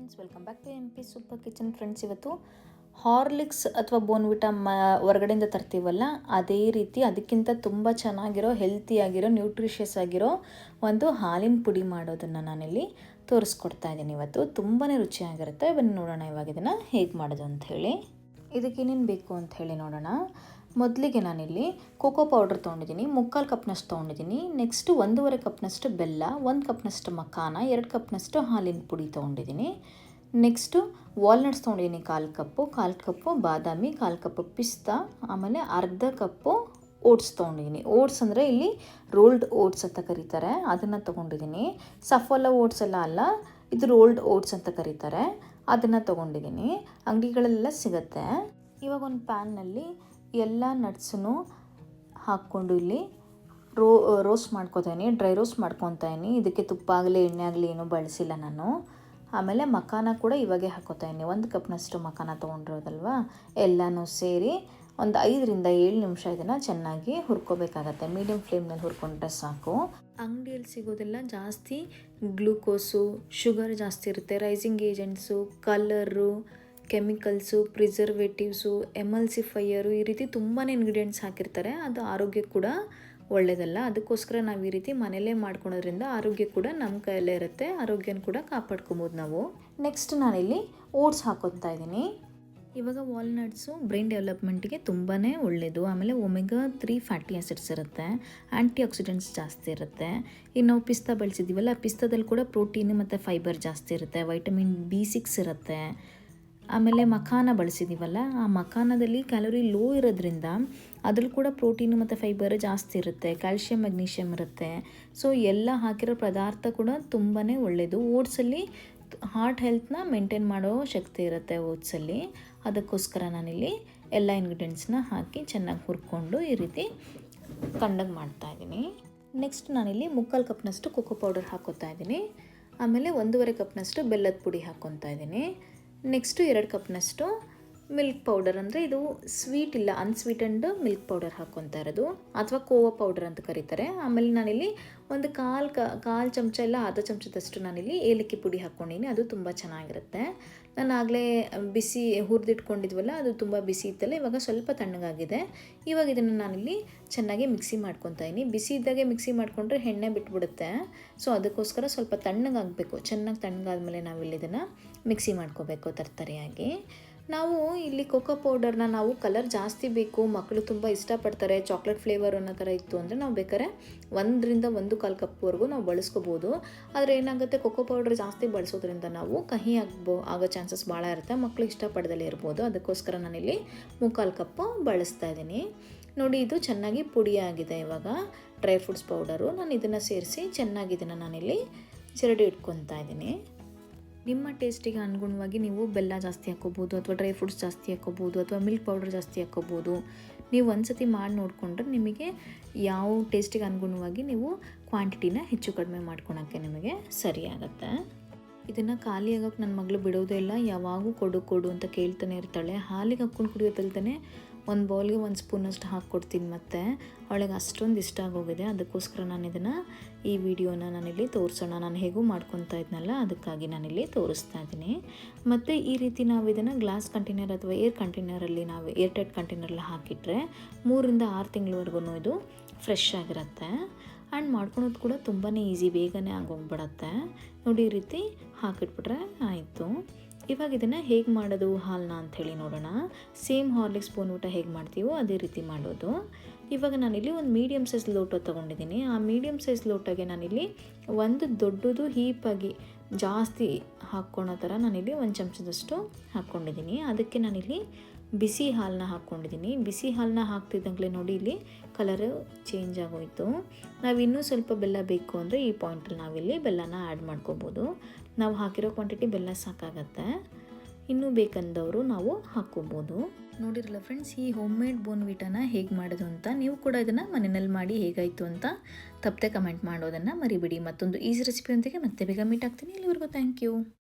Friends, welcome back to M P super kitchen. Friends, ಇವತ್ತು Horlicks ಅಥವಾ Bournvita ಹೊರಗಡೆಯಿಂದ ತರ್ತೀವಲ್ಲ, ಅದೇ ರೀತಿ ಅದಕ್ಕಿಂತ ತುಂಬ ಚೆನ್ನಾಗಿರೋ, ಹೆಲ್ತಿಯಾಗಿರೋ, ನ್ಯೂಟ್ರಿಷಿಯಸ್ ಆಗಿರೋ ಒಂದು ಹಾಲಿನ ಪುಡಿ ಮಾಡೋದನ್ನು ನಾನಿಲ್ಲಿ ತೋರಿಸ್ಕೊಡ್ತಾ ಇದ್ದೀನಿ. ಇವತ್ತು ತುಂಬಾ ರುಚಿಯಾಗಿರುತ್ತೆ. ಬನ್ನಿ ನೋಡೋಣ ಇವಾಗ ಇದನ್ನು ಹೇಗೆ ಮಾಡೋದು ಅಂಥೇಳಿ. ಇದಕ್ಕೇನೇನು ಬೇಕು ಅಂತ ಹೇಳಿ ನೋಡೋಣ. ಮೊದಲಿಗೆ ನಾನಿಲ್ಲಿ ಕೋಕೋ ಪೌಡ್ರ್ ತೊಗೊಂಡಿದ್ದೀನಿ, 3/4 ಕಪ್ನಷ್ಟು ತೊಗೊಂಡಿದ್ದೀನಿ. ನೆಕ್ಸ್ಟು 1.5 ಕಪ್ನಷ್ಟು ಬೆಲ್ಲ, 1 ಕಪ್ನಷ್ಟು ಮಖಾನ, 2 ಕಪ್ನಷ್ಟು ಹಾಲಿನ ಪುಡಿ ತೊಗೊಂಡಿದ್ದೀನಿ. ನೆಕ್ಸ್ಟು ವಾಲ್ನಟ್ಸ್ ತೊಗೊಂಡಿದ್ದೀನಿ 1/4 ಕಪ್ಪು ಬಾದಾಮಿ, 1/4 ಕಪ್ಪು ಪಿಸ್ತಾ, ಆಮೇಲೆ ಅರ್ಧ ಕಪ್ಪು ಓಟ್ಸ್ ತೊಗೊಂಡಿದ್ದೀನಿ. ಓಟ್ಸ್ ಅಂದರೆ ಇಲ್ಲಿ ರೋಲ್ಡ್ ಓಟ್ಸ್ ಅಂತ ಕರೀತಾರೆ, ಅದನ್ನು ತೊಗೊಂಡಿದ್ದೀನಿ. ಸಫೋಲಾ ಓಟ್ಸ್ ಎಲ್ಲ ಅಲ್ಲ, ಇದು ರೋಲ್ಡ್ ಓಟ್ಸ್ ಅಂತ ಕರೀತಾರೆ, ಅದನ್ನು ತೊಗೊಂಡಿದ್ದೀನಿ. ಅಂಗಡಿಗಳಲ್ಲೆಲ್ಲ ಸಿಗುತ್ತೆ. ಇವಾಗ ಒಂದು ಪ್ಯಾನ್ನಲ್ಲಿ ಎಲ್ಲ ನಟ್ಸನ್ನು ಹಾಕ್ಕೊಂಡು ಇಲ್ಲಿ ರೋಸ್ಟ್ ಮಾಡ್ಕೊತಾಯಿನಿ, ಡ್ರೈ ರೋಸ್ಟ್ ಮಾಡ್ಕೊತಾಯಿನಿ. ಇದಕ್ಕೆ ತುಪ್ಪ ಆಗಲಿ ಎಣ್ಣೆ ಆಗಲಿ ಏನೂ ಬಳಸಿಲ್ಲ ನಾನು. ಆಮೇಲೆ ಮಖಾನ ಕೂಡ ಇವಾಗೆ ಹಾಕ್ಕೊತಾಯಿನಿ. 1 ಕಪ್ನಷ್ಟು ಮಖಾನ ತೊಗೊಂಡಿರೋದಲ್ವ, ಎಲ್ಲನೂ ಸೇರಿ ಒಂದು 5-7 ನಿಮಿಷ ಇದನ್ನು ಚೆನ್ನಾಗಿ ಹುರ್ಕೋಬೇಕಾಗತ್ತೆ. ಮೀಡಿಯಮ್ ಫ್ಲೇಮ್ನಲ್ಲಿ ಹುರ್ಕೊಂಡ್ರೆ ಸಾಕು. ಅಂಗಡಿಯಲ್ಲಿ ಸಿಗೋದೆಲ್ಲ ಜಾಸ್ತಿ ಗ್ಲೂಕೋಸು, ಶುಗರ್ ಜಾಸ್ತಿ ಇರುತ್ತೆ, raising agents, colour, chemicals, preservatives, emulsifier, ಈ ರೀತಿ ತುಂಬಾ ಇಂಗ್ರೀಡಿಯೆಂಟ್ಸ್ ಹಾಕಿರ್ತಾರೆ. ಅದು ಆರೋಗ್ಯಕ್ಕೆ ಕೂಡ ಒಳ್ಳೆಯದಲ್ಲ. ಅದಕ್ಕೋಸ್ಕರ ನಾವು ಈ ರೀತಿ ಮನೇಲೇ ಮಾಡ್ಕೊಳೋದ್ರಿಂದ ಆರೋಗ್ಯ ಕೂಡ ನಮ್ಮ ಕೈಯಲ್ಲೇ ಇರುತ್ತೆ, ಆರೋಗ್ಯನ ಕೂಡ ಕಾಪಾಡ್ಕೊಬೋದು ನಾವು. ನೆಕ್ಸ್ಟ್ ನಾನಿಲ್ಲಿ ಓಟ್ಸ್ ಹಾಕ್ಕೊತಾ ಇದ್ದೀನಿ. ಇವಾಗ ವಾಲ್ನಟ್ಸು ಬ್ರೈನ್ ಡೆವಲಪ್ಮೆಂಟಿಗೆ ತುಂಬಾ ಒಳ್ಳೆಯದು. ಆಮೇಲೆ ಒಮೆಗಾ 3 ಫ್ಯಾಟಿ ಆ್ಯಸಿಡ್ಸ್ ಇರುತ್ತೆ, ಆ್ಯಂಟಿ ಆಕ್ಸಿಡೆಂಟ್ಸ್ ಜಾಸ್ತಿ ಇರುತ್ತೆ. ಈಗ ನಾವು ಪಿಸ್ತಾ ಬಳಸಿದ್ದೀವಲ್ಲ, ಪಿಸ್ತಾದಲ್ಲಿ ಕೂಡ ಪ್ರೋಟೀನ್ ಮತ್ತು ಫೈಬರ್ ಜಾಸ್ತಿ ಇರುತ್ತೆ, ವೈಟಮಿನ್ B6 ಇರುತ್ತೆ. ಆಮೇಲೆ ಮಖಾನ ಬಳಸಿದ್ದೀವಲ್ಲ, ಆ ಮಖಾನದಲ್ಲಿ ಕ್ಯಾಲೋರಿ ಲೋ ಇರೋದ್ರಿಂದ ಅದರಲ್ಲೂ ಕೂಡ ಪ್ರೋಟೀನು ಮತ್ತು ಫೈಬರ್ ಜಾಸ್ತಿ ಇರುತ್ತೆ, ಕ್ಯಾಲ್ಶಿಯಂ ಮೆಗ್ನೀಷಿಯಮ್ ಇರುತ್ತೆ. ಸೊ ಎಲ್ಲ ಹಾಕಿರೋ ಪದಾರ್ಥ ಕೂಡ ತುಂಬಾ ಒಳ್ಳೆಯದು. ಓಟ್ಸಲ್ಲಿ ಹಾರ್ಟ್ ಹೆಲ್ತ್ನ ಮೇಂಟೈನ್ ಮಾಡೋ ಶಕ್ತಿ ಇರುತ್ತೆ ಓಟ್ಸಲ್ಲಿ. ಅದಕ್ಕೋಸ್ಕರ ನಾನಿಲ್ಲಿ ಎಲ್ಲ ಇಂಗ್ರೀಡಿಯೆಂಟ್ಸ್ನ ಹಾಕಿ ಚೆನ್ನಾಗಿ ಹುರ್ಕೊಂಡು ಈ ರೀತಿ ಕಂಡಂಗೆ ಮಾಡ್ತಾಯಿದ್ದೀನಿ. ನೆಕ್ಸ್ಟ್ ನಾನಿಲ್ಲಿ 3/4 ಕಪ್ನಷ್ಟು ಕೋಕೋ ಪೌಡರ್ ಹಾಕ್ಕೊತಾ ಇದ್ದೀನಿ. ಆಮೇಲೆ 1.5 ಕಪ್ನಷ್ಟು ಬೆಲ್ಲದ ಪುಡಿ ಹಾಕ್ಕೊತಾ ಇದ್ದೀನಿ. ನೆಕ್ಸ್ಟು 2 ಕಪ್ನಷ್ಟು ಮಿಲ್ಕ್ ಪೌಡರ್, ಅಂದರೆ ಇದು ಸ್ವೀಟ್ ಇಲ್ಲ, ಅನ್ಸ್ವೀಟೆಂಡ್ ಮಿಲ್ಕ್ ಪೌಡರ್ ಹಾಕ್ಕೊತಾ ಇರೋದು, ಅಥವಾ ಕೋವಾ ಪೌಡರ್ ಅಂತ ಕರೀತಾರೆ. ಆಮೇಲೆ ನಾನಿಲ್ಲಿ ಒಂದು ಕಾಲು ಚಮಚ ಇಲ್ಲ ಅರ್ಧ ಚಮಚದಷ್ಟು ನಾನಿಲ್ಲಿ ಏಲಕ್ಕಿ ಪುಡಿ ಹಾಕ್ಕೊಂಡಿದ್ದೀನಿ. ಅದು ತುಂಬ ಚೆನ್ನಾಗಿರುತ್ತೆ. ನಾನು ಆಗಲೇ ಬಿಸಿ ಹುರಿದಿಟ್ಕೊಂಡಿದ್ವಲ್ಲ, ಅದು ತುಂಬ ಬಿಸಿ ಇತ್ತಲ್ಲ, ಇವಾಗ ಸ್ವಲ್ಪ ತಣ್ಣಗಾಗಿದೆ. ಇವಾಗ ಇದನ್ನು ನಾನಿಲ್ಲಿ ಚೆನ್ನಾಗಿ ಮಿಕ್ಸಿ ಮಾಡ್ಕೊತಾ ಇದ್ದೀನಿ. ಬಿಸಿ ಇದ್ದಾಗೆ ಮಿಕ್ಸಿ ಮಾಡಿಕೊಂಡ್ರೆ ಎಣ್ಣೆ ಬಿಟ್ಬಿಡುತ್ತೆ. ಸೊ ಅದಕ್ಕೋಸ್ಕರ ಸ್ವಲ್ಪ ತಣ್ಣಗಾಗಬೇಕು. ಚೆನ್ನಾಗಿ ತಣ್ಣಗಾದ್ಮೇಲೆ ನಾವಿಲ್ಲಿ ಇದನ್ನು ಮಿಕ್ಸಿ ಮಾಡ್ಕೋಬೇಕು ತರ್ತರಿಯಾಗಿ. ನಾವು ಇಲ್ಲಿ ಕೋಕೋ ಪೌಡರ್ನ ನಾವು ಕಲರ್ ಜಾಸ್ತಿ ಬೇಕು, ಮಕ್ಕಳು ತುಂಬ ಇಷ್ಟಪಡ್ತಾರೆ, ಚಾಕ್ಲೇಟ್ ಫ್ಲೇವರ್ ಅನ್ನೋ ಥರ ಇತ್ತು ಅಂದರೆ ನಾವು ಬೇಕಾದ್ರೆ 1-1.25 ಕಪ್ವರೆಗೂ ನಾವು ಬಳಸ್ಕೋಬೋದು. ಆದರೆ ಏನಾಗುತ್ತೆ, ಕೋಕೋ ಪೌಡರ್ ಜಾಸ್ತಿ ಬಳಸೋದ್ರಿಂದ ನಾವು ಕಹಿ ಆಗೋ ಚಾನ್ಸಸ್ ಭಾಳ ಇರುತ್ತೆ, ಮಕ್ಕಳು ಇಷ್ಟಪಡದಲ್ಲೇ ಇರ್ಬೋದು. ಅದಕ್ಕೋಸ್ಕರ ನಾನಿಲ್ಲಿ 3/4 ಕಪ್ಪು ಬಳಸ್ತಾ ಇದ್ದೀನಿ. ನೋಡಿ, ಇದು ಚೆನ್ನಾಗಿ ಪುಡಿಯಾಗಿದೆ. ಇವಾಗ ಡ್ರೈ ಫ್ರೂಟ್ಸ್ ಪೌಡರು ನಾನು ಇದನ್ನು ಸೇರಿಸಿ ಚೆನ್ನಾಗಿ ಇದನ್ನು ನಾನಿಲ್ಲಿ ಜರಡಿ ಇಟ್ಕೊತಾ ಇದ್ದೀನಿ. ನಿಮ್ಮ ಟೇಸ್ಟಿಗೆ ಅನುಗುಣವಾಗಿ ನೀವು ಬೆಲ್ಲ ಜಾಸ್ತಿ ಹಾಕ್ಕೋಬೋದು, ಅಥವಾ ಡ್ರೈ ಫ್ರೂಟ್ಸ್ ಜಾಸ್ತಿ ಹಾಕ್ಕೋಬೋದು, ಅಥವಾ ಮಿಲ್ಕ್ ಪೌಡರ್ ಜಾಸ್ತಿ ಹಾಕ್ಕೋಬೋದು. ನೀವು ಒಂದು ಸತಿ ಮಾಡಿ ನೋಡಿಕೊಂಡ್ರೆ ನಿಮಗೆ ಯಾವ ಟೇಸ್ಟಿಗೆ ಅನುಗುಣವಾಗಿ ನೀವು ಕ್ವಾಂಟಿಟಿನ ಹೆಚ್ಚು ಕಡಿಮೆ ಮಾಡ್ಕೊಳಕ್ಕೆ ನಿಮಗೆ ಸರಿಯಾಗತ್ತೆ. ಇದನ್ನು ಖಾಲಿ ಆಗೋಕ್ಕೆ ನನ್ನ ಮಗಳು ಬಿಡೋದೇ ಇಲ್ಲ, ಯಾವಾಗೂ ಕೊಡು ಅಂತ ಕೇಳ್ತಾನೆ ಇರ್ತಾಳೆ. ಹಾಲಿಗೆ ಹಾಕ್ಕೊಂಡು ಕುಡಿಯೋದಲ್ದೇ ಒಂದು ಬೌಲ್ಗೆ 1 ಸ್ಪೂನಷ್ಟು ಹಾಕ್ಕೊಡ್ತೀನಿ. ಮತ್ತು ಅವಳಿಗೆ ಅಷ್ಟೊಂದು ಇಷ್ಟ ಆಗೋಗಿದೆ. ಅದಕ್ಕೋಸ್ಕರ ನಾನು ಇದನ್ನು ಈ ವಿಡಿಯೋನ ನಾನಿಲ್ಲಿ ತೋರಿಸೋಣ, ನಾನು ಹೇಗೂ ಮಾಡ್ಕೊತಾ ಇದ್ನಲ್ಲ, ಅದಕ್ಕಾಗಿ ನಾನಿಲ್ಲಿ ತೋರಿಸ್ತಾ ಇದ್ದೀನಿ. ಮತ್ತು ಈ ರೀತಿ ನಾವು ಇದನ್ನು ಗ್ಲಾಸ್ ಕಂಟೈನರ್ ಅಥವಾ ಏರ್ ಕಂಟೈನರಲ್ಲಿ, ನಾವು ಏರ್ ಟೈಟ್ ಕಂಟೈನರಲ್ಲಿ ಹಾಕಿಟ್ರೆ 3-6 ತಿಂಗಳವರೆಗೂ ಇದು ಫ್ರೆಶ್ ಆಗಿರುತ್ತೆ. ಆ್ಯಂಡ್ ಮಾಡ್ಕೊಳೋದು ಕೂಡ ತುಂಬಾ ಈಸಿ, ಬೇಗನೆ ಆಗೋಗ್ಬಿಡತ್ತೆ. ನೋಡಿ, ಈ ರೀತಿ ಹಾಕಿಟ್ಬಿಟ್ರೆ ಆಯಿತು. ಇವಾಗ ಇದನ್ನು ಹೇಗೆ ಮಾಡೋದು ಹಾಲನ್ನ ಅಂಥೇಳಿ ನೋಡೋಣ. ಸೇಮ್ ಹಾರ್ಲಿಕ್ಸ್ ಬೋನ್ವಿಟಾ ಹೇಗೆ ಮಾಡ್ತೀವೋ ಅದೇ ರೀತಿ ಮಾಡೋದು. ಇವಾಗ ನಾನಿಲ್ಲಿ ಒಂದು ಮೀಡಿಯಮ್ ಸೈಜ್ ಲೋಟ ತೊಗೊಂಡಿದ್ದೀನಿ. ಆ ಮೀಡಿಯಮ್ ಸೈಜ್ ಲೋಟಗೆ ನಾನಿಲ್ಲಿ ಒಂದು ದೊಡ್ಡದು ಹೀಪಾಗಿ ಜಾಸ್ತಿ ಹಾಕ್ಕೊಳೋ ಥರ ನಾನಿಲ್ಲಿ 1 ಚಮಚದಷ್ಟು ಹಾಕ್ಕೊಂಡಿದ್ದೀನಿ. ಅದಕ್ಕೆ ನಾನಿಲ್ಲಿ ಬಿಸಿ ಹಾಲನ್ನ ಹಾಕ್ಕೊಂಡಿದ್ದೀನಿ. ಬಿಸಿ ಹಾಲನ್ನ ಹಾಕ್ತಿದ್ದಂಗೆ ನೋಡಿ, ಇಲ್ಲಿ ಕಲರು ಚೇಂಜ್ ಆಗೋಯಿತು. ನಾವು ಇನ್ನೂ ಸ್ವಲ್ಪ ಬೆಲ್ಲ ಬೇಕು ಅಂದರೆ ಈ ಪಾಯಿಂಟಲ್ಲಿ ನಾವಿಲ್ಲಿ ಬೆಲ್ಲನ ಆ್ಯಡ್ ಮಾಡ್ಕೋಬೋದು. ನಾವು ಹಾಕಿರೋ ಕ್ವಾಂಟಿಟಿ ಬೆಲ್ಲ ಸಾಕಾಗತ್ತೆ, ಇನ್ನೂ ಬೇಕಂದವರು ನಾವು ಹಾಕ್ಕೋಬೋದು. ನೋಡಿರಲ್ಲ ಫ್ರೆಂಡ್ಸ್, ಈ ಹೋಮ್ ಮೇಡ್ ಬೋನ್ವಿಟಾನ ಹೇಗೆ ಮಾಡೋದು ಅಂತ. ನೀವು ಕೂಡ ಇದನ್ನು ಮನೆಯಲ್ಲಿ ಮಾಡಿ ಹೇಗಾಯಿತು ಅಂತ ತಪ್ಪದೆ ಕಮೆಂಟ್ ಮಾಡೋದನ್ನು ಮರಿಬೇಡಿ. ಮತ್ತೊಂದು ಈಸಿ ರೆಸಿಪಿಯೊಂದಿಗೆ ಮತ್ತೆ ಬೇಗ ಮೀಟ್ ಆಗ್ತೀನಿ. ಇಲ್ಲಿವರೆಗೂ ಥ್ಯಾಂಕ್ ಯು.